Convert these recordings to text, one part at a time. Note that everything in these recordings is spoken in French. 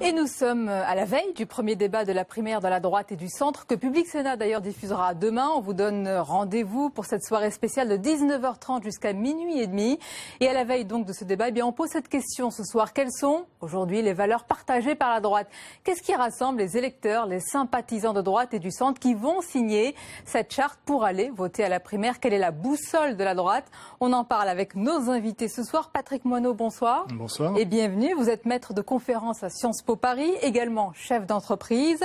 Et nous sommes à la veille du premier débat de la primaire de la droite et du centre que Public Sénat d'ailleurs diffusera demain. On vous donne rendez-vous pour cette soirée spéciale de 19h30 jusqu'à minuit et demi. Et à la veille donc de ce débat, eh bien, on pose cette question ce soir. Quelles sont aujourd'hui les valeurs partagées par la droite? Qu'est-ce qui rassemble les électeurs, les sympathisants de droite et du centre qui vont signer cette charte pour aller voter à la primaire? Quelle est la boussole de la droite? On en parle avec nos invités ce soir. Patrick Moineau, bonsoir. Bonsoir. Et bienvenue. Vous êtes maître de conférence à Sciences Po Paris, également chef d'entreprise.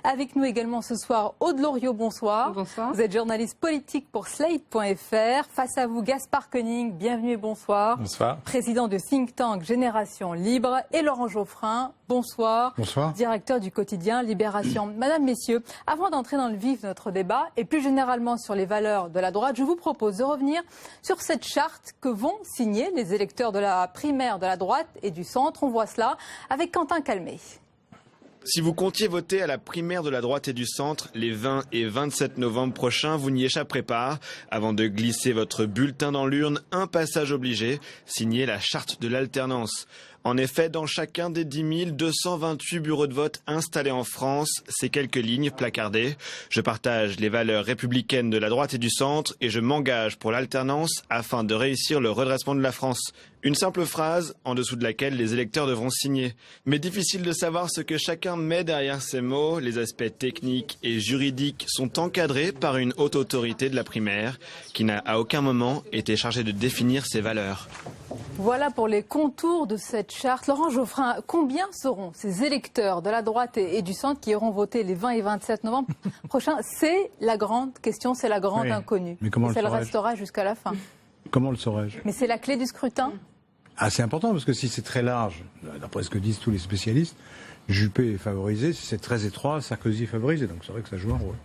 Avec nous également ce soir Aude Loriot, bonsoir. Bonsoir. Vous êtes journaliste politique pour Slate.fr. Face à vous Gaspard Koenig, bienvenue et bonsoir. Bonsoir. Président du think tank Génération Libre. Et Laurent Geoffrin, bonsoir. Bonsoir. Directeur du quotidien Libération. Madame, messieurs, avant d'entrer dans le vif de notre débat et plus généralement sur les valeurs de la droite, je vous propose de revenir sur cette charte que vont signer les électeurs de la primaire de la droite et du centre. On voit cela avec Quentin Calmet. Si vous comptiez voter à la primaire de la droite et du centre les 20 et 27 novembre prochains, vous n'y échapperez pas. Avant de glisser votre bulletin dans l'urne, un passage obligé, signer la charte de l'alternance. En effet, dans chacun des 10 228 bureaux de vote installés en France, ces quelques lignes placardées. Je partage les valeurs républicaines de la droite et du centre et je m'engage pour l'alternance afin de réussir le redressement de la France. Une simple phrase en dessous de laquelle les électeurs devront signer. Mais difficile de savoir ce que chacun met derrière ces mots. Les aspects techniques et juridiques sont encadrés par une haute autorité de la primaire qui n'a à aucun moment été chargée de définir ces valeurs. Voilà pour les contours de cette charte. Laurent Geoffrin, combien seront ces électeurs de la droite et du centre qui iront voter les 20 et 27 novembre prochains? C'est la grande question, c'est la grande inconnue. Mais comment ça le restera jusqu'à la fin. Comment le saurais-je? Mais c'est la clé du scrutin? Ah, c'est important parce que si c'est très large, d'après ce que disent tous les spécialistes, Juppé est favorisé. Si c'est très étroit, Sarkozy est favorisé. Donc c'est vrai que ça joue un rôle.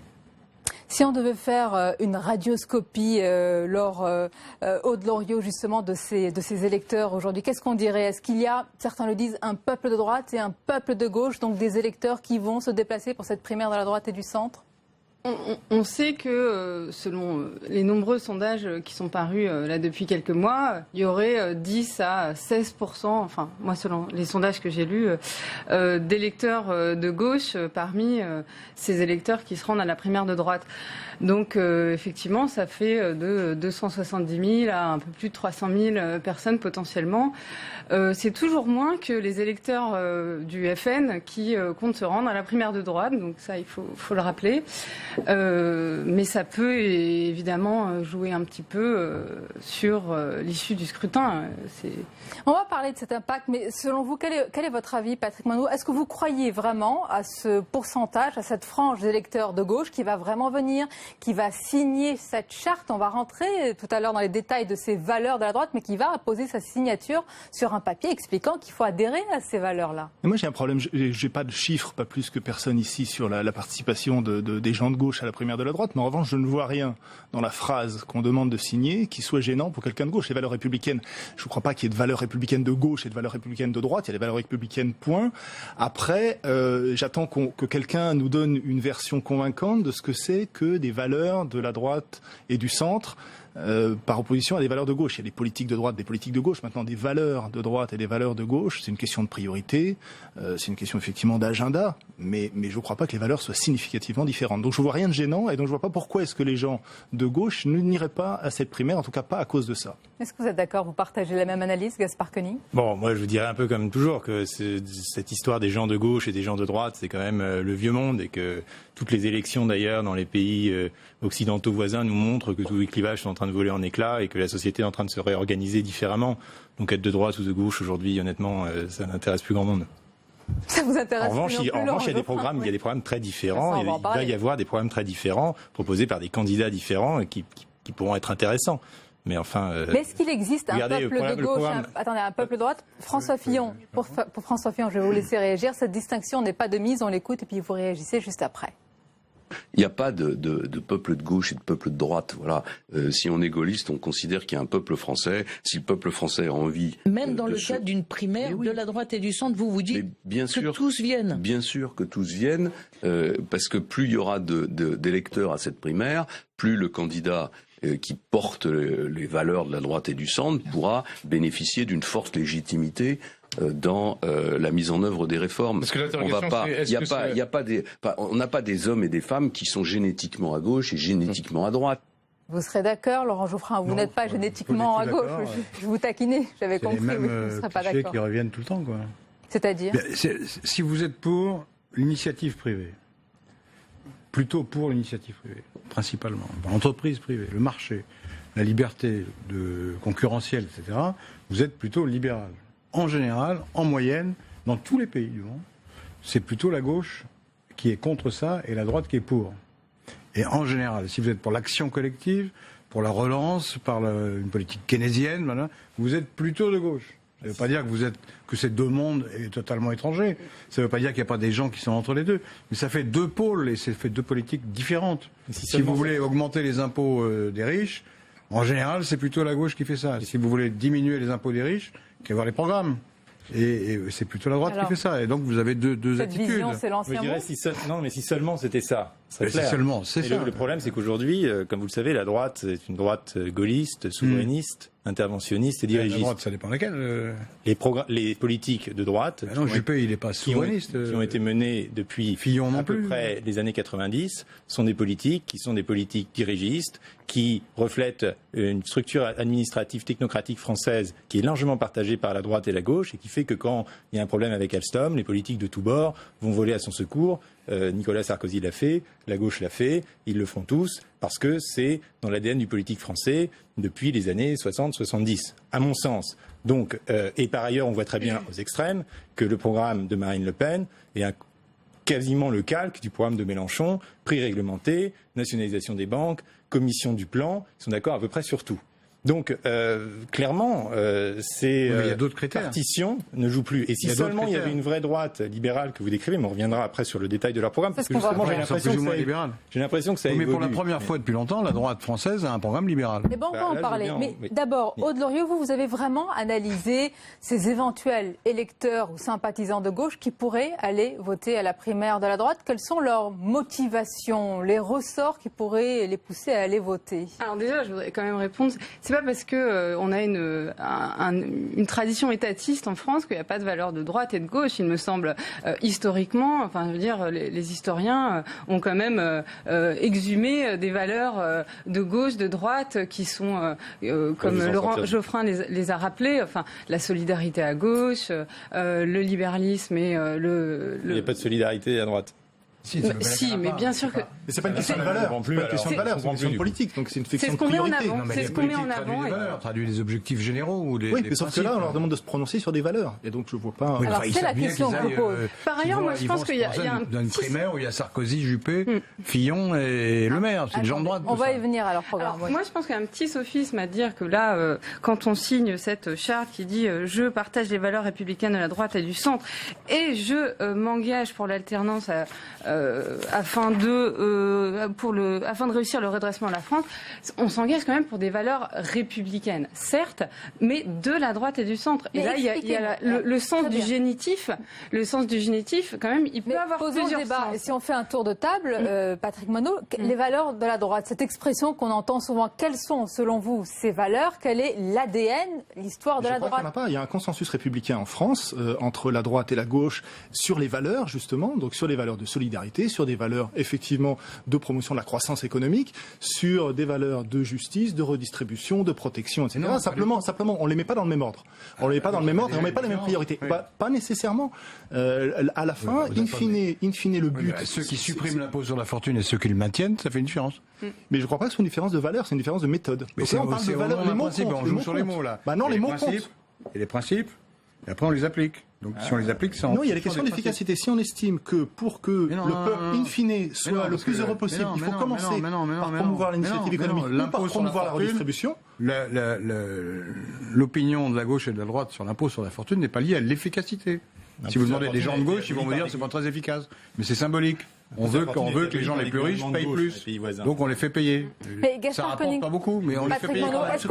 Si on devait faire une radioscopie, Aude Loriot, justement, de ces électeurs aujourd'hui, qu'est-ce qu'on dirait? Est-ce qu'il y a, certains le disent, un peuple de droite et un peuple de gauche, donc des électeurs qui vont se déplacer pour cette primaire de la droite et du centre? On sait que, selon les nombreux sondages qui sont parus là depuis quelques mois, il y aurait 10 à 16%, enfin moi selon les sondages que j'ai lus, d'électeurs de gauche parmi ces électeurs qui se rendent à la primaire de droite. Donc effectivement, ça fait de 270 000 à un peu plus de 300 000 personnes potentiellement. C'est toujours moins que les électeurs du FN qui comptent se rendre à la primaire de droite, donc ça il faut le rappeler. Mais ça peut évidemment jouer un petit peu sur l'issue du scrutin. On va parler de cet impact, mais selon vous, quel est votre avis, Patrick Moineau? Est-ce que vous croyez vraiment à ce pourcentage, à cette frange d'électeurs de gauche qui va vraiment venir, qui va signer cette charte? On va rentrer tout à l'heure dans les détails de ces valeurs de la droite, mais qui va apposer sa signature sur un papier expliquant qu'il faut adhérer à ces valeurs-là. Moi, j'ai un problème. J'ai pas de chiffres, pas plus que personne ici, sur la participation des gens de gauche à la primaire de la droite. Mais en revanche, je ne vois rien dans la phrase qu'on demande de signer qui soit gênant pour quelqu'un de gauche. Les valeurs républicaines, je ne crois pas qu'il y ait de valeurs républicaines de gauche et de valeurs républicaines de droite. Il y a des valeurs républicaines, point. Après, j'attends que quelqu'un nous donne une version convaincante de ce que c'est que des valeurs de la droite et du centre. Par opposition à des valeurs de gauche. Il y a des politiques de droite, des politiques de gauche. Maintenant, des valeurs de droite et des valeurs de gauche, c'est une question de priorité, c'est une question effectivement d'agenda, mais je ne crois pas que les valeurs soient significativement différentes. Donc je ne vois rien de gênant et donc je ne vois pas pourquoi est-ce que les gens de gauche n'iraient pas à cette primaire, en tout cas pas à cause de ça. Est-ce que vous êtes d'accord? Vous partagez la même analyse, Gaspard Koenig? Bon, moi je vous dirais un peu comme toujours que cette histoire des gens de gauche et des gens de droite, c'est quand même le vieux monde et que toutes les élections d'ailleurs dans les pays occidentaux voisins nous montrent que tous les clivages sont en train de voler en éclats et que la société est en train de se réorganiser différemment. Donc être de droite ou de gauche aujourd'hui, honnêtement, ça n'intéresse plus grand monde. Ça vous intéresse? En revanche, il y a des programmes très différents. Il va y avoir des programmes très différents proposés par des candidats différents qui pourront être intéressants. Mais enfin. Mais est-ce qu'il existe un peuple de gauche, un peuple de droite? François Fillon, pour François Fillon, je vais vous laisser réagir. Cette distinction n'est pas de mise, on l'écoute et puis vous réagissez juste après. Il n'y a pas de peuple de gauche et de peuple de droite. Voilà. Si on est gaulliste, on considère qu'il y a un peuple français. Si le peuple français a envie... Même dans le cadre d'une primaire de la droite et du centre, vous dites que tous viennent. Bien sûr que tous viennent, parce que plus il y aura d'électeurs à cette primaire, plus le candidat qui porte les valeurs de la droite et du centre pourra bénéficier d'une forte légitimité dans la mise en œuvre des réformes. Parce que on n'a pas des hommes et des femmes qui sont génétiquement à gauche et génétiquement à droite. Vous serez d'accord, Laurent Geoffrin, vous n'êtes pas génétiquement à gauche. Je vous taquinais, j'avais compris, mais vous ne serez pas d'accord. qui reviennent tout le temps, quoi. C'est-à-dire si vous êtes pour l'initiative privée, plutôt pour l'initiative privée, principalement, l'entreprise privée, le marché, la liberté concurrentielle, etc., vous êtes plutôt libéral. En général, en moyenne, dans tous les pays du monde, c'est plutôt la gauche qui est contre ça et la droite qui est pour. Et en général, si vous êtes pour l'action collective, pour la relance, une politique keynésienne, voilà, vous êtes plutôt de gauche. Ça ne veut pas dire que ces deux mondes est totalement étrangers. Ça ne veut pas dire qu'il n'y a pas des gens qui sont entre les deux. Mais ça fait deux pôles et ça fait deux politiques différentes. Si vous voulez augmenter les impôts des riches, en général, c'est plutôt la gauche qui fait ça. Si vous voulez diminuer les impôts des riches, il faut avoir les programmes. Et c'est plutôt la droite qui fait ça. Et donc vous avez deux attitudes. Vision, c'est l'ancien mot. Non, mais si seulement c'était ça. C'est seulement, c'est ça. Le problème, c'est qu'aujourd'hui, comme vous le savez, la droite est une droite gaulliste, souverainiste, interventionniste et dirigiste. La droite, ça dépend lesquelles. Les politiques de droite, non, Juppé, il n'est pas souverainiste. Qui ont été menées depuis Fillon à peu près les années 90, sont des politiques qui sont des politiques dirigistes, qui reflètent une structure administrative technocratique française qui est largement partagée par la droite et la gauche et qui fait que quand il y a un problème avec Alstom, les politiques de tous bords vont voler à son secours. Nicolas Sarkozy l'a fait, la gauche l'a fait, ils le font tous, parce que c'est dans l'ADN du politique français depuis les années 60-70, à mon sens. Donc, et par ailleurs, on voit très bien aux extrêmes que le programme de Marine Le Pen est quasiment le calque du programme de Mélenchon, prix réglementé, nationalisation des banques, commission du plan, ils sont d'accord à peu près sur tout. Donc, clairement, ces partitions ne jouent plus. Et si seulement il y avait une vraie droite libérale que vous décrivez, mais on reviendra après sur le détail de leur programme, parce que justement, j'ai l'impression que ça évolue. Mais pour la première fois depuis longtemps, la droite française a un programme libéral. Eh ben, on va en parler. Mais d'abord, Aude Loriot, vous avez vraiment analysé ces éventuels électeurs ou sympathisants de gauche qui pourraient aller voter à la primaire de la droite. Quelles sont leurs motivations, les ressorts qui pourraient les pousser à aller voter? Alors déjà, je voudrais quand même répondre. C'est pas parce que on a une tradition étatiste en France qu'il n'y a pas de valeur de droite et de gauche. Il me semble historiquement, enfin je veux dire, les historiens ont quand même exhumé des valeurs de gauche, de droite qui sont comme Laurent Geoffrin les a rappelés. Enfin, la solidarité à gauche, le libéralisme et Il n'y a pas de solidarité à droite. Si, mais bien sûr que. Mais c'est pas une question de valeur. C'est pas une question de valeur, c'est une question de politique. Donc c'est une question de priorité. C'est ce qu'on met en avant. Traduit les objectifs généraux ou les. Oui, mais sauf que là, on leur demande de se prononcer sur des valeurs. Et donc je vois pas. Alors c'est la question qu'on pose. Par ailleurs, moi je pense qu'il y a une primaire où il y a Sarkozy, Juppé, Fillon et Le Maire. C'est le genre de droite. On va y venir à leur programme. Moi je pense qu'il y a un petit sophisme à dire que là, quand on signe cette charte qui dit je partage les valeurs républicaines de la droite et du centre et je m'engage pour l'alternance afin de réussir le redressement de la France, on s'engage quand même pour des valeurs républicaines, certes, mais de la droite et du centre. Et là, il y a le sens du génitif. Le sens du génitif, quand même, il peut avoir plusieurs sens. Et si on fait un tour de table, Patrick Monod, les valeurs de la droite, cette expression qu'on entend souvent, quelles sont, selon vous, ces valeurs? Quel est l'ADN, l'histoire de la droite? Il y a un consensus républicain en France entre la droite et la gauche sur les valeurs, justement, donc sur les valeurs de solidarité, sur des valeurs effectivement de promotion de la croissance économique, sur des valeurs de justice, de redistribution, de protection, etc. Non, simplement, on les met pas dans le même ordre. On les met pas dans le même ordre et on met pas les mêmes priorités. Oui. Pas nécessairement. À la fin, in fine, le but. Ceux qui suppriment l'impôt sur la fortune et ceux qui le maintiennent, ça fait une différence. Mais je crois pas que ce soit une différence de valeur, c'est une différence de méthode. Mais on parle de valeurs, les mots comptent. On joue sur les mots là. Non, les mots comptent. Et les principes. Et après, on les applique. Donc, si on les applique, ça. Non, il y a les questions d'efficacité. Si on estime que pour que le peuple, in fine, soit le plus heureux possible, il faut commencer par promouvoir l'initiative économique ou par promouvoir la redistribution. L'opinion de la gauche et de la droite sur l'impôt sur la fortune n'est pas liée à l'efficacité. Si vous demandez des gens de gauche, ils vont vous dire que c'est pas très efficace. Mais c'est symbolique. On veut que les gens les plus riches payent plus. Donc on les fait payer. Mais ça rapporte pas beaucoup, mais on les fait payer. Est-ce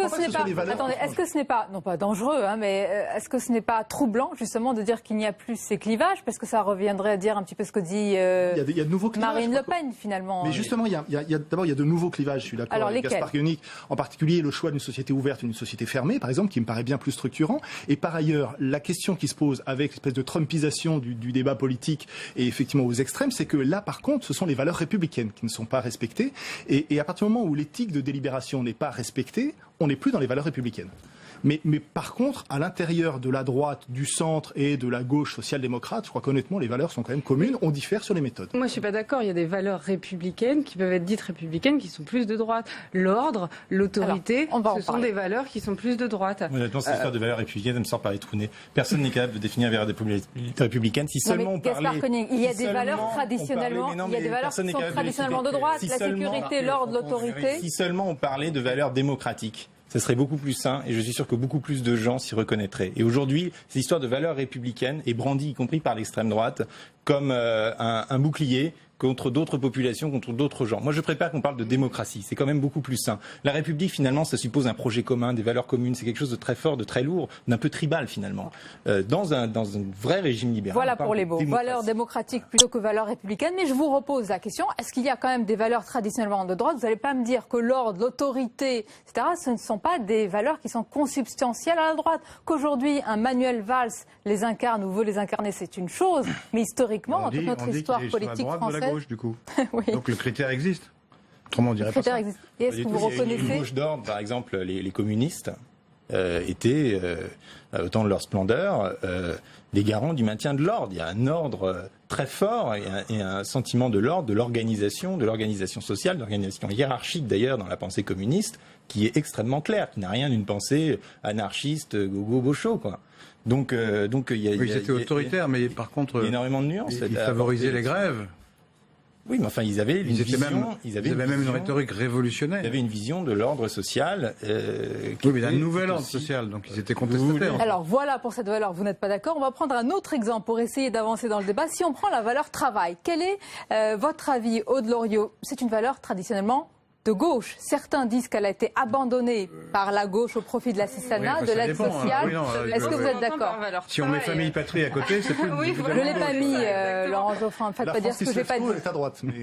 que ce n'est pas, non pas dangereux, mais est-ce que ce n'est pas troublant justement de dire qu'il n'y a plus ces clivages, parce que ça reviendrait à dire un petit peu ce que dit il y a de nouveaux clivages, Marine Le Pen finalement. Mais justement, d'abord il y a de nouveaux clivages. Je suis d'accord avec Gaspard Koenig, en particulier le choix d'une société ouverte, une société fermée, par exemple, qui me paraît bien plus structurant. Et par ailleurs, la question qui se pose avec l'espèce de Trumpisation du débat politique et effectivement aux extrêmes, c'est que là, par contre, ce sont les valeurs républicaines qui ne sont pas respectées. Et à partir du moment où l'éthique de délibération n'est pas respectée, on n'est plus dans les valeurs républicaines. Mais par contre, à l'intérieur de la droite, du centre et de la gauche social-démocrate, je crois qu'honnêtement, les valeurs sont quand même communes. On diffère sur les méthodes. Moi, je suis pas d'accord. Il y a des valeurs républicaines qui peuvent être dites républicaines, qui sont plus de droite. L'ordre, l'autorité, ce sont des valeurs qui sont plus de droite. Honnêtement, cette histoire de valeurs républicaines, elle me sort par les trous nez. Personne n'est capable de définir les valeurs républicaines. Si seulement on parlait... Il y a des valeurs traditionnellement, il y a des valeurs qui sont traditionnellement de droite, la sécurité, l'ordre, l'autorité. Si seulement on parlait de valeurs démocratiques, ce serait beaucoup plus sain et je suis sûr que beaucoup plus de gens s'y reconnaîtraient. Et aujourd'hui, cette histoire de valeurs républicaines est brandie, y compris par l'extrême droite, comme un bouclier contre d'autres populations, contre d'autres gens. Moi, je préfère qu'on parle de démocratie. C'est quand même beaucoup plus sain. La République, finalement, ça suppose un projet commun, des valeurs communes. C'est quelque chose de très fort, de très lourd, d'un peu tribal, finalement. Dans un vrai régime libéral. Voilà pour les mots. Valeurs démocratiques plutôt que valeurs républicaines. Mais je vous repose la question. Est-ce qu'il y a quand même des valeurs traditionnellement de droite? Vous n'allez pas me dire que l'ordre, l'autorité, etc., ce ne sont pas des valeurs qui sont consubstantielles à la droite. Qu'aujourd'hui, un Manuel Valls les incarne ou veut les incarner, c'est une chose. Mais historiquement, dans toute notre histoire politique française... gauche, du coup. Oui. Donc le critère existe. Autrement, on dirait pas ça. Existe. Et est-ce que vous reconnaissez... Une gauche d'ordre, par exemple, les communistes étaient, autant de leur splendeur, les garants du maintien de l'ordre. Il y a un ordre très fort et un sentiment de l'ordre, de l'organisation sociale, de l'organisation hiérarchique d'ailleurs dans la pensée communiste, qui est extrêmement claire, qui n'a rien d'une pensée anarchiste, gogo-gaucho, quoi. Donc il y a... Oui, c'était autoritaire, mais par contre... Il y a énormément de nuances. Ils favorisaient les grèves. Oui, mais enfin, ils avaient une vision... Ils avaient même une rhétorique révolutionnaire. Ils avaient une vision de l'ordre social. Oui, mais d'un nouvel ordre social, donc ils étaient contestataires. Alors voilà pour cette valeur, vous n'êtes pas d'accord. On va prendre un autre exemple pour essayer d'avancer dans le débat. Si on prend la valeur travail, quel est votre avis, Aude Loriot? C'est une valeur traditionnellement de gauche. Certains disent qu'elle a été abandonnée par la gauche au profit de l'assistanat, de l'aide sociale. Est-ce que vous êtes d'accord? Si on met famille patrie à côté, c'est plus... Oui, je ne l'ai pas mis, Laurent Geoffrin. Ne faites pas dire ce que j'ai pas dit. Elle est à droite, mais...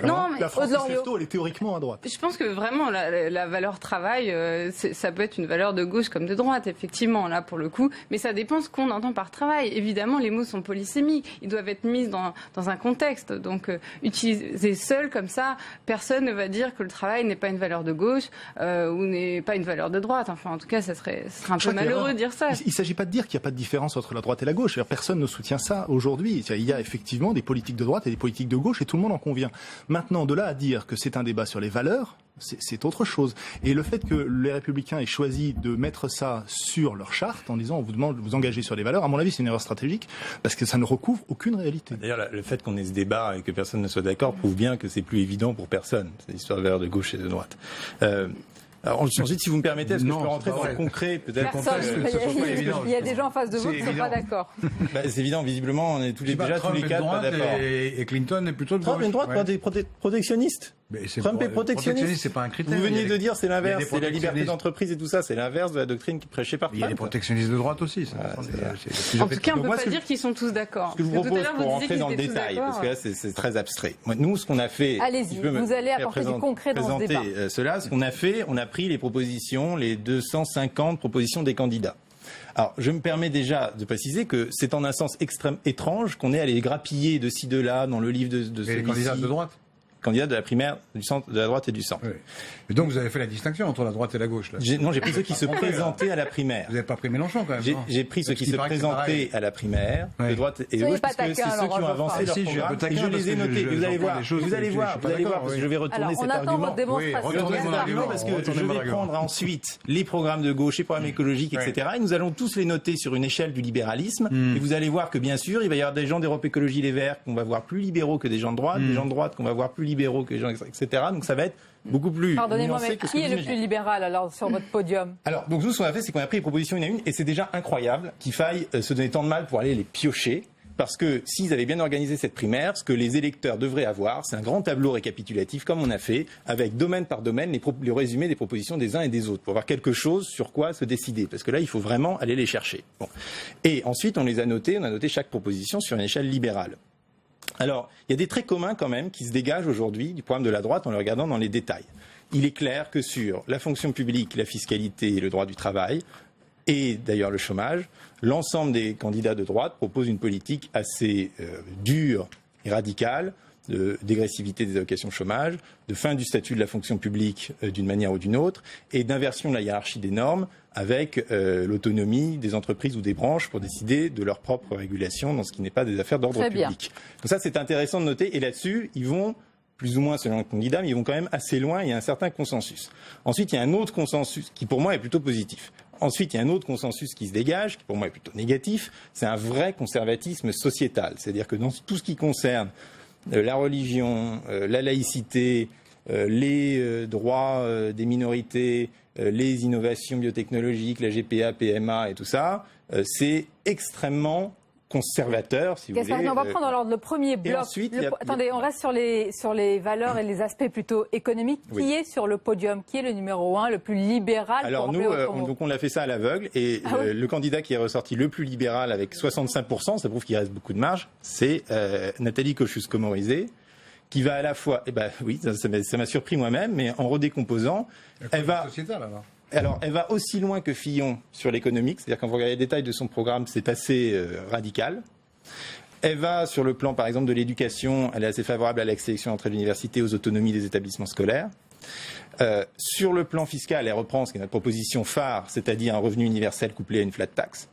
Non, mais la Francis Lefto, elle est théoriquement à droite. Je pense que vraiment, la valeur travail, ça peut être une valeur de gauche comme de droite, effectivement, là, pour le coup. Mais ça dépend ce qu'on entend par travail. Évidemment, les mots sont polysémiques. Ils doivent être mis dans un contexte. Donc, utiliser seul comme ça, personne ne va dire que le travail n'est pas une valeur de gauche ou n'est pas une valeur de droite. Enfin, en tout cas, ça serait un peu malheureux de dire ça. Il ne s'agit pas de dire qu'il n'y a pas de différence entre la droite et la gauche. Personne ne soutient ça aujourd'hui. Il y a effectivement des politiques de droite et des politiques de gauche et tout le monde en convient. Maintenant, de là à dire que c'est un débat sur les valeurs, c'est autre chose. Et le fait que les Républicains aient choisi de mettre ça sur leur charte en disant on vous demande de vous engager sur les valeurs, à mon avis, c'est une erreur stratégique parce que ça ne recouvre aucune réalité. D'ailleurs, le fait qu'on ait ce débat et que personne ne soit d'accord prouve bien que c'est plus évident pour personne, cette histoire de valeurs de gauche et de droite. Alors ensuite, si vous me permettez, est-ce que je peux rentrer dans le concret, peut-être? Il y a des gens en face de vous qui ne sont pas d'accord. C'est évident, visiblement, on est déjà tous les quatre pas d'accord. Et Clinton est plutôt de gauche. Trump est une droite protectionniste. Trump est protectionniste. C'est pas un critère. Vous veniez de dire c'est l'inverse, c'est la liberté d'entreprise et tout ça, c'est l'inverse de la doctrine qui prêchait par Trump. Il y a des protectionnistes de droite aussi. En tout cas, on ne peut pas dire qu'ils sont tous d'accord. Ce que je vous propose pour rentrer dans le détail, parce que là c'est très abstrait. Nous, ce qu'on a fait, allez-y, vous allez apporter du concret dans ce débat. Cela, ce qu'on a fait, on a pris les propositions, les 250 propositions des candidats. Alors, je me permets déjà de préciser que c'est en un sens extrêmement étrange qu'on est allé grappiller de ci, de là, dans le livre de celui-ci. Les candidats de droite? Candidat de la primaire du centre, de la droite et du centre. Oui. Mais donc vous avez fait la distinction entre la droite et la gauche, là. Non, j'ai pris ceux qui se présentaient à la primaire. Vous n'avez pas pris Mélenchon, quand même. J'ai pris ceux qui se présentaient à la primaire, de droite et de gauche, parce que c'est ceux qui ont avancé leur programme. Et je les ai notés. Vous allez voir, parce que je vais retourner cet argument. Parce que je vais prendre ensuite les programmes de gauche, les programmes écologiques, etc. Et nous allons tous les noter sur une échelle du libéralisme. Et vous allez voir que, bien sûr, il va y avoir des gens d'Europe Écologie Les Verts qu'on va voir plus libéraux que des gens de droite, des gens de droite qu'on va voir plus libéraux que les gens, etc. Donc ça va être beaucoup plus. Pardonnez-moi, mais qui est le plus libéral alors sur votre podium? Alors, donc nous, ce qu'on a fait, c'est qu'on a pris les propositions une à une, et c'est déjà incroyable qu'il faille se donner tant de mal pour aller les piocher. Parce que s'ils avaient bien organisé cette primaire, ce que les électeurs devraient avoir, c'est un grand tableau récapitulatif, comme on a fait, avec domaine par domaine le résumé des propositions des uns et des autres, pour avoir quelque chose sur quoi se décider. Parce que là, il faut vraiment aller les chercher. Bon. Et ensuite, on a noté chaque proposition sur une échelle libérale. Alors, il y a des traits communs quand même qui se dégagent aujourd'hui du programme de la droite en le regardant dans les détails. Il est clair que sur la fonction publique, la fiscalité et le droit du travail, et d'ailleurs le chômage, l'ensemble des candidats de droite proposent une politique assez dure et radicale de dégressivité des allocations chômage, de fin du statut de la fonction publique d'une manière ou d'une autre, et d'inversion de la hiérarchie des normes avec l'autonomie des entreprises ou des branches pour décider de leur propre régulation dans ce qui n'est pas des affaires d'ordre public. Donc ça, c'est intéressant de noter. Et là-dessus, ils vont, plus ou moins selon le candidat, mais ils vont quand même assez loin. Il y a un certain consensus. Ensuite, il y a un autre consensus qui, pour moi, est plutôt positif. Ensuite, il y a un autre consensus qui se dégage, qui pour moi est plutôt négatif. C'est un vrai conservatisme sociétal. C'est-à-dire que dans tout ce qui concerne la religion, la laïcité, les droits des minorités, les innovations biotechnologiques, la GPA, PMA et tout ça, c'est extrêmement conservateur, si vous voulez. On va prendre alors le premier bloc. Ensuite, attendez, on reste sur les valeurs et les aspects plutôt économiques. Oui. Qui est sur le podium? Qui est le numéro 1, le plus libéral? Alors nous, on a fait ça à l'aveugle. Et le candidat qui est ressorti le plus libéral avec 65%, ça prouve qu'il reste beaucoup de marge, c'est Nathalie Kosciusko-Morizet, qui va à la fois, oui, ça m'a surpris moi-même, mais en redécomposant, elle va aussi loin que Fillon sur l'économique, c'est-à-dire quand vous regardez les détails de son programme, c'est assez radical. Elle va sur le plan, par exemple, de l'éducation, elle est assez favorable à la sélection d'entrée de l'université, aux autonomies des établissements scolaires. Sur le plan fiscal, elle reprend ce qui est notre proposition phare, c'est-à-dire un revenu universel couplé à une flat tax.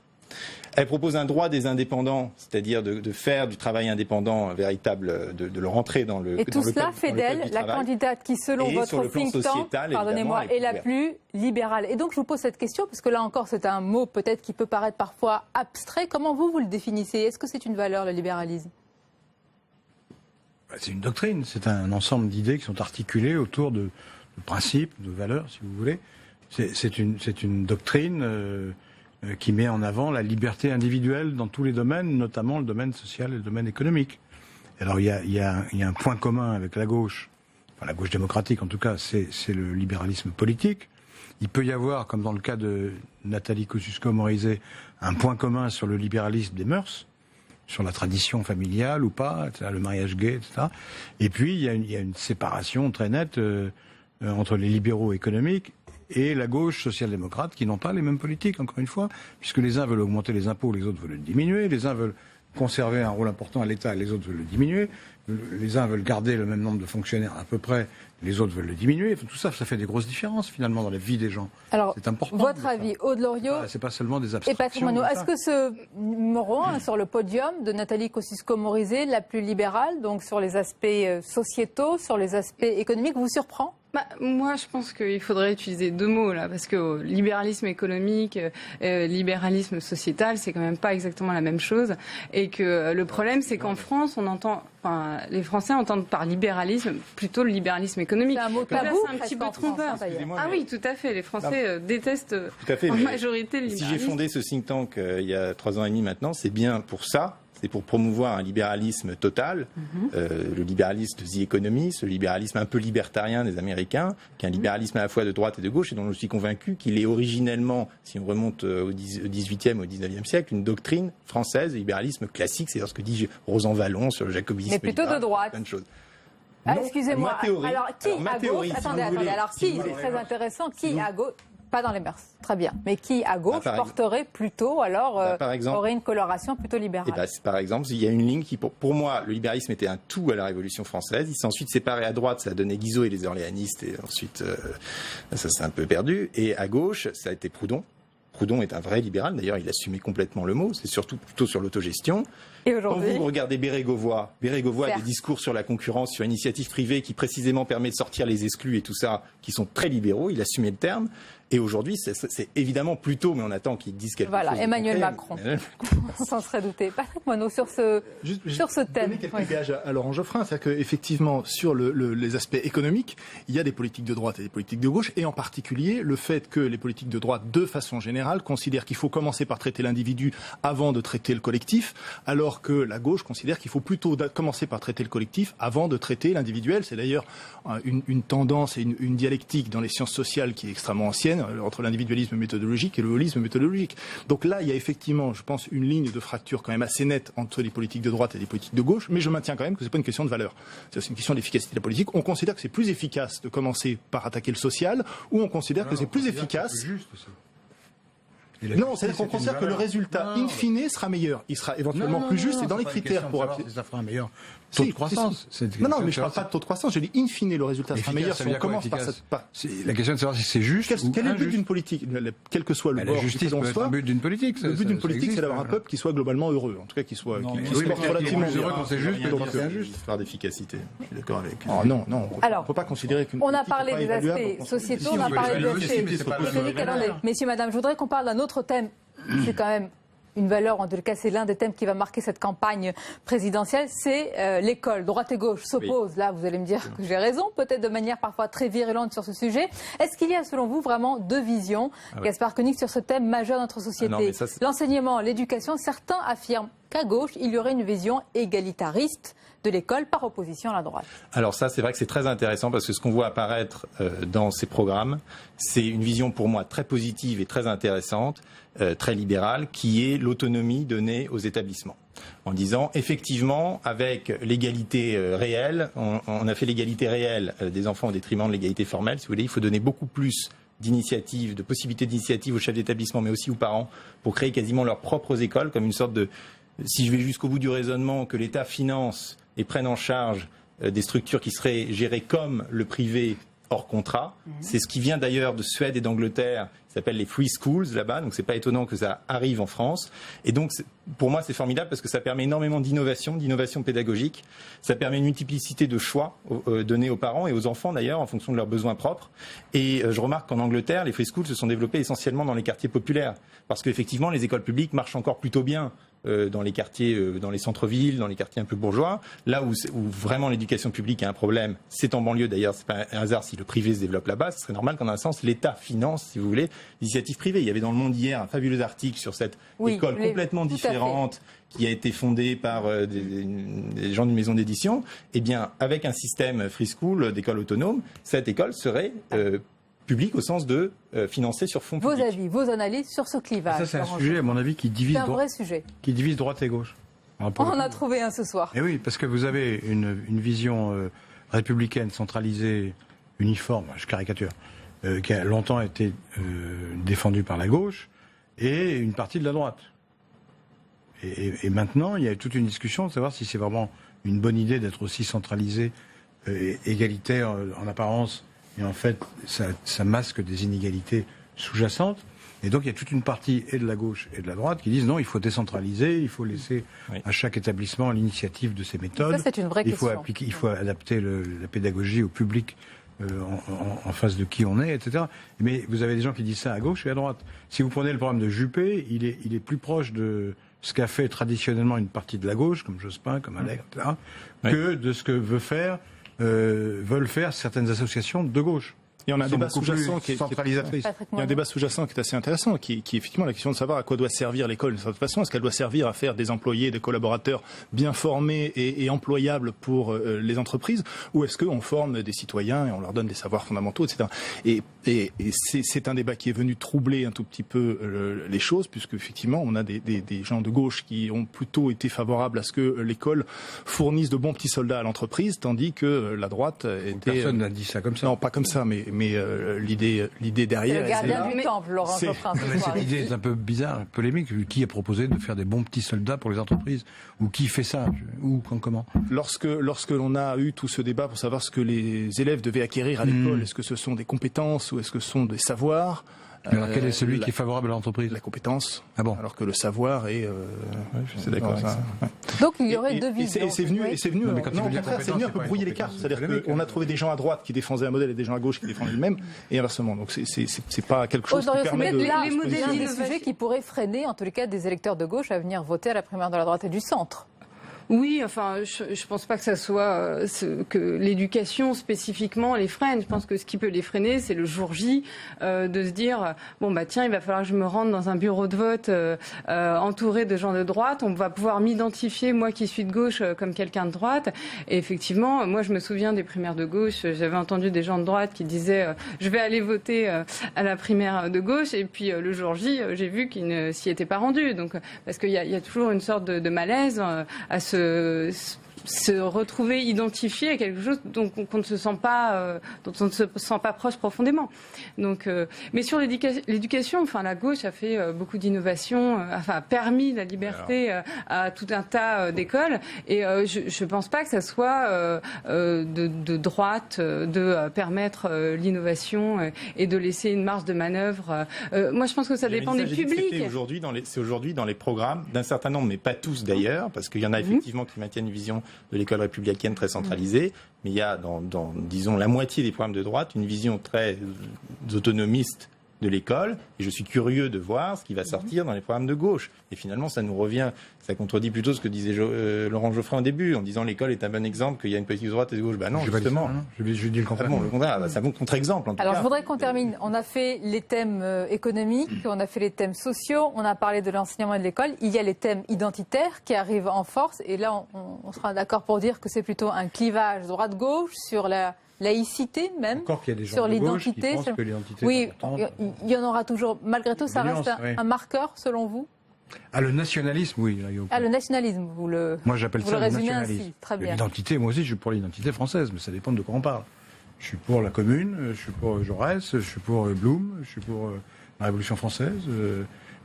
Elle propose un droit des indépendants, c'est-à-dire de faire du travail indépendant véritable, de le rentrer dans le. Et tout cela fait d'elle la candidate qui, selon votre think tank, pardonnez-moi, est la plus libérale. Et donc je vous pose cette question, parce que là encore c'est un mot peut-être qui peut paraître parfois abstrait. Comment vous le définissez? Est-ce que c'est une valeur, le libéralisme? C'est une doctrine, c'est un ensemble d'idées qui sont articulées autour de principes, de valeurs, si vous voulez. C'est une doctrine qui met en avant la liberté individuelle dans tous les domaines, notamment le domaine social et le domaine économique. Alors il y a un point commun avec la gauche, enfin la gauche démocratique en tout cas, c'est le libéralisme politique. Il peut y avoir, comme dans le cas de Nathalie Kosciusko-Morizet, un point commun sur le libéralisme des mœurs, sur la tradition familiale ou pas, etc., le mariage gay, etc. Et puis il y a une séparation très nette entre les libéraux économiques et la gauche social-démocrate, qui n'ont pas les mêmes politiques, encore une fois, puisque les uns veulent augmenter les impôts, les autres veulent le diminuer, les uns veulent conserver un rôle important à l'État, les autres veulent le diminuer, les uns veulent garder le même nombre de fonctionnaires à peu près, les autres veulent le diminuer. Tout ça, ça fait des grosses différences, finalement, dans la vie des gens. Alors, c'est important. Votre avis, Aude Loriot, c'est pas seulement des abstractions. Et Patrick Monod, est-ce que ce numéro 1 sur le podium de Nathalie Kosciusko-Morizet, la plus libérale, donc sur les aspects sociétaux, sur les aspects économiques, vous surprend? Moi, je pense qu'il faudrait utiliser deux mots là, parce que libéralisme économique, libéralisme sociétal, c'est quand même pas exactement la même chose. Et que le problème, c'est qu'en France, les Français entendent par libéralisme plutôt le libéralisme économique. C'est un mot tabou, c'est un petit peu trompeur. Oui, tout à fait. Les Français détestent en majorité le libéralisme. Si j'ai fondé ce think tank il y a 3 ans et demi maintenant, c'est bien pour ça. C'est pour promouvoir un libéralisme total, le libéralisme de The Economist, le libéralisme un peu libertarien des Américains, qui est un libéralisme à la fois de droite et de gauche, et dont je suis convaincu qu'il est originellement, si on remonte au XVIIIe, au XIXe siècle, une doctrine française, le libéralisme classique, c'est ce que dit Rosan Vallon sur le jacobinisme. Mais plutôt de droite. Plein de choses. Excusez-moi. Alors, qui à gauche? Attendez. Alors, qui, c'est très intéressant, qui à gauche? Pas dans les mœurs, très bien. Mais qui, à gauche, porterait plutôt, aurait une coloration plutôt libérale? Par exemple, il y a une ligne qui, pour moi, le libéralisme était un tout à la Révolution française. Il s'est ensuite séparé à droite, ça a donné Guizot et les orléanistes, et ensuite, ça s'est un peu perdu. Et à gauche, ça a été Proudhon. Proudhon est un vrai libéral, d'ailleurs il assumait complètement le mot, c'est surtout plutôt sur l'autogestion. Et aujourd'hui, quand vous regardez Bérégovoy a des discours sur la concurrence, sur l'initiative privée qui précisément permet de sortir les exclus et tout ça, qui sont très libéraux, il assumait le terme. Et aujourd'hui, c'est évidemment plus tôt, mais on attend qu'ils disent quelque chose. Voilà, Emmanuel Macron. On s'en serait douté. Patrick Monod, sur ce thème. Quelques gages à Laurent Geoffrin, c'est-à-dire qu'effectivement, sur les aspects économiques, il y a des politiques de droite et des politiques de gauche, et en particulier le fait que les politiques de droite, de façon générale, considèrent qu'il faut commencer par traiter l'individu avant de traiter le collectif, alors que la gauche considère qu'il faut plutôt commencer par traiter le collectif avant de traiter l'individuel. C'est d'ailleurs une tendance et une dialectique dans les sciences sociales qui est extrêmement ancienne, entre l'individualisme méthodologique et le holisme méthodologique. Donc là, il y a effectivement, je pense, une ligne de fracture quand même assez nette entre les politiques de droite et les politiques de gauche, mais je maintiens quand même que c'est pas une question de valeur. C'est une question d'efficacité de la politique. On considère que c'est plus efficace de commencer par attaquer le social, ou on considère que c'est plus efficace... Non, c'est-à-dire qu'on considère que le résultat in fine sera meilleur. Il sera éventuellement plus juste et dans les critères pour appuyer. Ça fera un meilleur taux de croissance. Non, mais je ne parle pas de taux de croissance. Je dis in fine, le résultat sera meilleur si on commence par cette. La question est de savoir si c'est juste. Quel est le but d'une politique, quel que soit le bord. La justice peut être le but d'une politique. Le but d'une politique, c'est d'avoir un peuple qui soit globalement heureux. En tout cas, qui soit relativement heureux quand c'est juste, donc c'est injuste. Histoire d'efficacité. Je suis d'accord avec. Non. On ne peut pas considérer qu'une. On a parlé des aspects sociétaux, on a parlé des aspects économiques. Messieurs, madame, je voudrais qu'on parle d'un autre thème. C'est quand même une valeur, en tout cas c'est l'un des thèmes qui va marquer cette campagne présidentielle, c'est l'école. Droite et gauche s'opposent. Là, vous allez me dire que j'ai raison, peut-être de manière parfois très virulente sur ce sujet. Est-ce qu'il y a, selon vous, vraiment deux visions, Gaspard Koenig, sur ce thème majeur de notre société? L'enseignement, l'éducation, certains affirment qu'à gauche, il y aurait une vision égalitariste de l'école par opposition à la droite. Alors ça, c'est vrai que c'est très intéressant parce que ce qu'on voit apparaître dans ces programmes, c'est une vision pour moi très positive et très intéressante, très libérale, qui est l'autonomie donnée aux établissements. En disant, effectivement, avec l'égalité réelle, on a fait l'égalité réelle des enfants au détriment de l'égalité formelle, si vous voulez, il faut donner beaucoup plus d'initiatives, de possibilités d'initiatives aux chefs d'établissement, mais aussi aux parents, pour créer quasiment leurs propres écoles, comme une sorte de, si je vais jusqu'au bout du raisonnement, que l'État finance et prenne en charge des structures qui seraient gérées comme le privé hors contrat. C'est ce qui vient d'ailleurs de Suède et d'Angleterre, ça s'appelle les free schools là-bas, donc c'est pas étonnant que ça arrive en France. Et donc pour moi c'est formidable parce que ça permet énormément d'innovation pédagogique, ça permet une multiplicité de choix donnés aux parents et aux enfants d'ailleurs en fonction de leurs besoins propres. Et je remarque qu'en Angleterre, les free schools se sont développés essentiellement dans les quartiers populaires parce qu'effectivement les écoles publiques marchent encore plutôt bien dans les quartiers, dans les centres-villes, dans les quartiers un peu bourgeois. Là où vraiment l'éducation publique a un problème, c'est en banlieue d'ailleurs, c'est pas un hasard si le privé se développe là-bas, ce serait normal qu'en un sens l'État finance, si vous voulez, l'initiative privée. Il y avait dans Le Monde hier un fabuleux article sur cette école complètement différente qui a été fondée par des gens d'une maison d'édition. Eh bien, avec un système free school d'école autonome, cette école serait public au sens de financer sur fonds publics. Vos avis, vos analyses sur ce clivage. Ça, c'est un sujet, à mon avis, qui divise, qui divise droite et gauche. On en a trouvé un ce soir. Et oui, parce que vous avez une vision républicaine, centralisée, uniforme, je caricature, qui a longtemps été défendue par la gauche, et une partie de la droite. Et maintenant, il y a toute une discussion de savoir si c'est vraiment une bonne idée d'être aussi centralisé, égalitaire en apparence, et en fait, ça masque des inégalités sous-jacentes. Et donc, il y a toute une partie, et de la gauche et de la droite, qui disent non, il faut décentraliser, il faut laisser à chaque établissement l'initiative de ses méthodes. Ça, c'est une vraie question. Il faut adapter la pédagogie au public en face de qui on est, etc. Mais vous avez des gens qui disent ça à gauche et à droite. Si vous prenez le programme de Juppé, il est plus proche de ce qu'a fait traditionnellement une partie de la gauche, comme Jospin, comme Allègre, etc., que de ce que veulent faire certaines associations de gauche. Il y a un débat sous-jacent qui est centralisatrice. Il y a un débat sous-jacent qui est assez intéressant, qui est effectivement la question de savoir à quoi doit servir l'école de cette façon. Est-ce qu'elle doit servir à faire des employés, des collaborateurs bien formés et employables pour les entreprises, ou est-ce qu'on forme des citoyens et on leur donne des savoirs fondamentaux, etc. Et c'est un débat qui est venu troubler un tout petit peu les choses, puisque effectivement on a des gens de gauche qui ont plutôt été favorables à ce que l'école fournisse de bons petits soldats à l'entreprise, tandis que la droite était... Personne n'a dit ça comme ça. Non, pas comme ça, mais l'idée derrière... C'est le gardien du temple, Laurent Geoffrin. Cette idée est un peu bizarre, polémique. Qui a proposé de faire des bons petits soldats pour les entreprises? Ou qui fait ça? Ou comment? Lorsque l'on a eu tout ce débat pour savoir ce que les élèves devaient acquérir à l'école, est-ce que ce sont des compétences ou est-ce que ce sont des savoirs? Alors quel est celui qui est favorable à l'entreprise? La compétence. Ah bon? Alors que le savoir est... je suis d'accord avec ça. Donc il y aurait deux visions. Et c'est venu un peu brouiller les cartes. C'est-à-dire qu'on a trouvé des gens à droite qui défendaient un modèle et des gens à gauche qui défendaient le même, et inversement. Donc c'est pas quelque chose qui permet de... Les modèles des sujets qui pourraient freiner, en tous les cas, des électeurs de gauche à venir voter à la primaire de la droite et du centre. Oui, enfin, je pense pas que ça soit que l'éducation spécifiquement les freine. Je pense que ce qui peut les freiner, c'est le jour J de se dire bon bah tiens, il va falloir que je me rende dans un bureau de vote entouré de gens de droite. On va pouvoir m'identifier, moi qui suis de gauche, comme quelqu'un de droite. Et effectivement, moi je me souviens des primaires de gauche. J'avais entendu des gens de droite qui disaient je vais aller voter à la primaire de gauche. Et puis le jour J, j'ai vu qu'ils ne s'y étaient pas rendus. Donc parce qu'il y a toujours une sorte de malaise à se retrouver identifié à quelque chose dont on ne se sent pas, dont on ne se sent pas proche profondément. Donc, mais sur l'éducation, enfin, la gauche a fait beaucoup d'innovations, enfin, a permis la liberté à tout un tas d'écoles. Et je ne pense pas que ça soit de droite de permettre l'innovation et de laisser une marge de manœuvre. Moi, je pense que ça dépend des publics. C'est aujourd'hui dans les programmes d'un certain nombre, mais pas tous d'ailleurs, parce qu'il y en a effectivement qui maintiennent une vision de l'école républicaine très centralisée, mais il y a dans, disons, la moitié des programmes de droite une vision très autonomiste de l'école, et je suis curieux de voir ce qui va sortir dans les programmes de gauche. Et finalement, ça nous revient, ça contredit plutôt ce que disait Laurent Geoffrin au début, en disant l'école est un bon exemple, qu'il y a une politique de droite et de gauche. Ben non, justement. Je dis le contraire. Le contraire, c'est un bon contre-exemple. Alors, je voudrais qu'on termine. On a fait les thèmes économiques, on a fait les thèmes sociaux, on a parlé de l'enseignement et de l'école. Il y a les thèmes identitaires qui arrivent en force, et là, on sera d'accord pour dire que c'est plutôt un clivage droite-gauche sur la laïcité même, encore qu'il y a des gens sur de gauche l'identité. qui pensent que l'identité oui, est importante. Il y en aura toujours. Malgré tout, ça reste un marqueur, selon vous? Ah, le nationalisme, oui. Le nationalisme, moi, j'appelle ça le nationalisme. Ainsi. Très bien. L'identité, moi aussi, je suis pour l'identité française, mais ça dépend de quoi on parle. Je suis pour la Commune, je suis pour Jaurès, je suis pour Blum, je suis pour la Révolution française.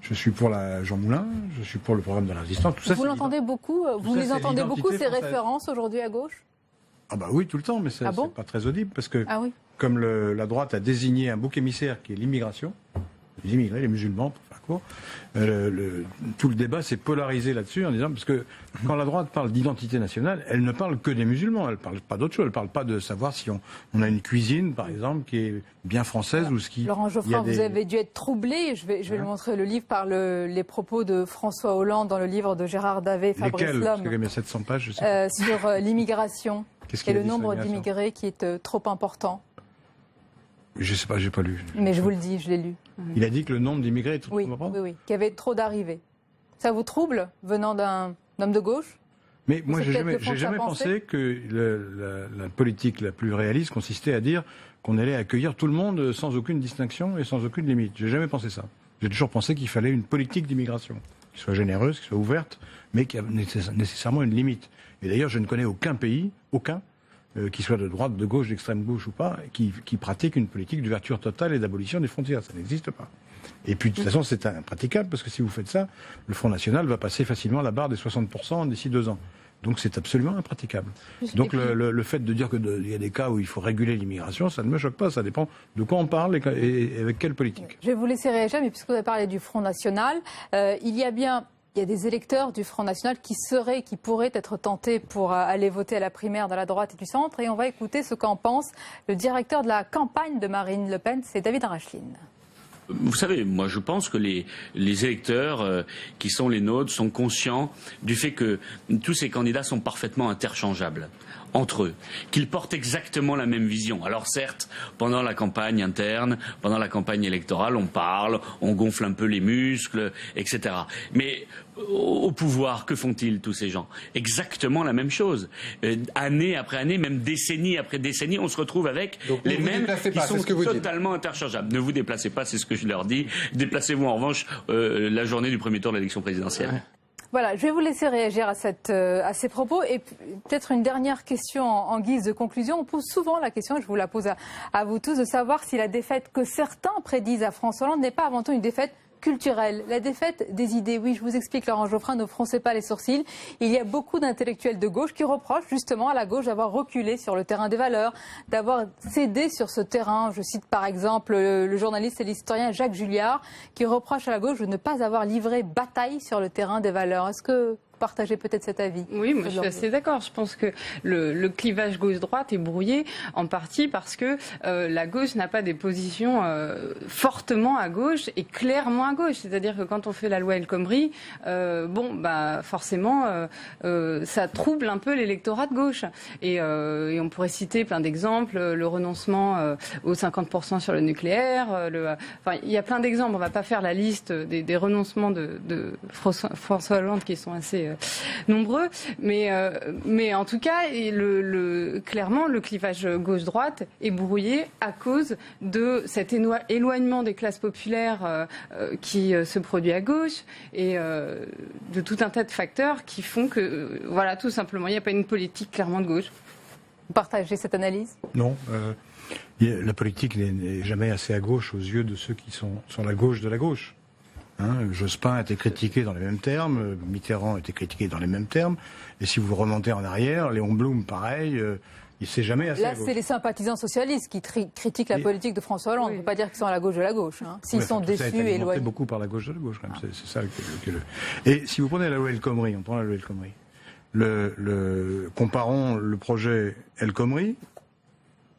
Je suis pour Jean Moulin, je suis pour le programme de la Résistance. Tout ça, vous l'entendez beaucoup? Vous les entendez beaucoup, ces références aujourd'hui à gauche? Ah bah oui, tout le temps, mais c'est pas très audible, parce que comme la droite a désigné un bouc émissaire qui est l'immigration, les immigrés, les musulmans, pour faire court, tout le débat s'est polarisé là-dessus en disant, parce que quand la droite parle d'identité nationale, elle ne parle que des musulmans, elle ne parle pas d'autre chose, elle ne parle pas de savoir si on a une cuisine, par exemple, qui est bien française ou ce qui... Laurent Geoffrin, vous avez dû être troublé, je vais le montrer, le livre par les propos de François Hollande dans le livre de Gérard Davet, Fabrice Lhomme. Parce qu'il y a 700 pages, je sais. Sur l'immigration et le nombre d'immigrés qui est trop important. Je sais pas, j'ai pas lu. Mais je vous le dis, je l'ai lu. Il a dit que le nombre d'immigrés est trop important. Oui, qu'il y avait trop d'arrivées. Ça vous trouble, venant d'un homme de gauche? Mais moi, j'ai jamais pensé que la politique la plus réaliste consistait à dire qu'on allait accueillir tout le monde sans aucune distinction et sans aucune limite. J'ai jamais pensé ça. J'ai toujours pensé qu'il fallait une politique d'immigration qui soit généreuse, qui soit ouverte, mais qui a nécessairement une limite. Et d'ailleurs, je ne connais aucun pays, qui soit de droite, de gauche, d'extrême gauche ou pas, qui pratique une politique d'ouverture totale et d'abolition des frontières. Ça n'existe pas. Et puis, de toute façon, c'est impraticable, parce que si vous faites ça, le Front National va passer facilement la barre des 60% d'ici 2 ans. Donc c'est absolument impraticable. Donc le fait de dire qu'il y a des cas où il faut réguler l'immigration, ça ne me choque pas, ça dépend de quoi on parle et avec quelle politique. Je vais vous laisser réagir, mais puisque vous avez parlé du Front National, il y a des électeurs du Front National qui pourraient être tentés pour aller voter à la primaire de la droite et du centre. Et on va écouter ce qu'en pense le directeur de la campagne de Marine Le Pen, c'est David Aracheline. Vous savez, moi je pense que les électeurs qui sont les nôtres sont conscients du fait que tous ces candidats sont parfaitement interchangeables entre eux, qu'ils portent exactement la même vision. Alors certes, pendant la campagne interne, pendant la campagne électorale, on parle, on gonfle un peu les muscles, etc. Mais au pouvoir, que font-ils tous ces gens? Exactement la même chose. Année après année, même décennie après décennie, on se retrouve avec les mêmes qui sont totalement interchangeables. Ne vous déplacez pas, c'est ce que je leur dis. Déplacez-vous en revanche la journée du premier tour de l'élection présidentielle. Voilà, je vais vous laisser réagir à ces propos. Et peut-être une dernière question en guise de conclusion. On pose souvent la question, et je vous la pose à vous tous, de savoir si la défaite que certains prédisent à François Hollande n'est pas avant tout une défaite culturelle, la défaite des idées. Oui, je vous explique, Laurent Geoffrin, ne froncez pas les sourcils. Il y a beaucoup d'intellectuels de gauche qui reprochent justement à la gauche d'avoir reculé sur le terrain des valeurs, d'avoir cédé sur ce terrain. Je cite par exemple le journaliste et l'historien Jacques Julliard qui reproche à la gauche de ne pas avoir livré bataille sur le terrain des valeurs. Est-ce que partagez peut-être cet avis? Oui, moi je suis assez d'accord. Je pense que le clivage gauche-droite est brouillé en partie parce que la gauche n'a pas des positions fortement à gauche et clairement à gauche. C'est-à-dire que quand on fait la loi El Khomri, forcément, ça trouble un peu l'électorat de gauche. Et on pourrait citer plein d'exemples, le renoncement aux 50% sur le nucléaire. Il y a plein d'exemples. On ne va pas faire la liste des renoncements de François Hollande qui sont assez nombreux, mais en tout cas, clairement, le clivage gauche-droite est brouillé à cause de cet éloignement des classes populaires qui se produit à gauche et de tout un tas de facteurs qui font que, voilà, tout simplement, il n'y a pas une politique clairement de gauche. Vous partagez cette analyse? Non. La politique n'est jamais assez à gauche aux yeux de ceux qui sont sur la gauche de la gauche. Jospin a été critiqué dans les mêmes termes, Mitterrand a été critiqué dans les mêmes termes, et si vous remontez en arrière, Léon Blum, pareil, il s'est jamais assez à gauche. Là, c'est les sympathisants socialistes qui critiquent la politique de François Hollande. On ne peut pas dire qu'ils sont à la gauche de la gauche. S'ils sont déçus et éloignés. Beaucoup par la gauche de la gauche, quand même. C'est ça Et si vous prenez la loi El Khomri, on prend la loi El Khomri, comparons le projet El Khomri,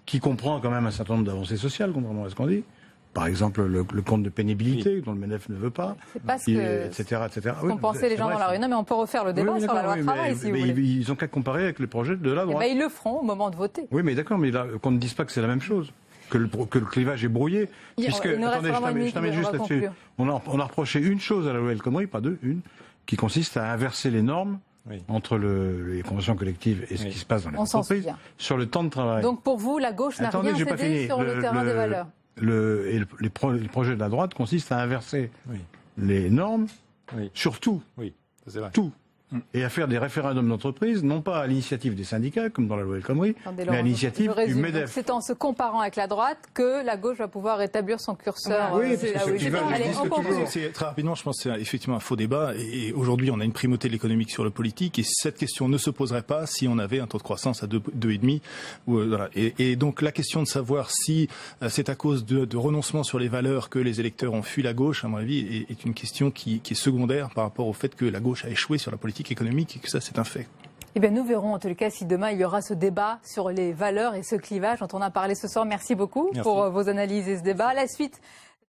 qui comprend quand même un certain nombre d'avancées sociales, contrairement à ce qu'on dit. Par exemple, le compte de pénibilité, dont le MEDEF ne veut pas, etc. On pensait les gens dans la rue. Non, mais on peut refaire le débat sur la loi travail, si vous voulez. Ils n'ont qu'à comparer avec le projet de la droite. Ils le feront au moment de voter. Oui, mais d'accord, mais là, qu'on ne dise pas que c'est la même chose, que le clivage est brouillé. Puisque, attendez, je termine juste là-dessus. On a reproché une chose à la loi El Khomri, pas deux, une, qui consiste à inverser les normes entre les conventions collectives et ce qui se passe dans les entreprises sur le temps de travail. Donc pour vous, la gauche n'a rien cédé sur le terrain des valeurs. Les projets de la droite consistent à inverser les normes sur tout. Oui, c'est vrai. Tout. Et à faire des référendums d'entreprise, non pas à l'initiative des syndicats, comme dans la loi El Khomri, mais à l'initiative du MEDEF. C'est en se comparant avec la droite que la gauche va pouvoir rétablir son curseur. Très rapidement, je pense que c'est effectivement un faux débat. Et aujourd'hui, on a une primauté de l'économique sur le politique. Et cette question ne se poserait pas si on avait un taux de croissance à 2,5. Voilà. Et donc, la question de savoir si c'est à cause de renoncement sur les valeurs que les électeurs ont fui la gauche, à mon avis, est une question qui est secondaire par rapport au fait que la gauche a échoué sur la politique économique et que ça, c'est un fait. Eh bien, nous verrons en tout cas si demain il y aura ce débat sur les valeurs et ce clivage dont on a parlé ce soir. Merci beaucoup pour vos analyses et ce débat. À la suite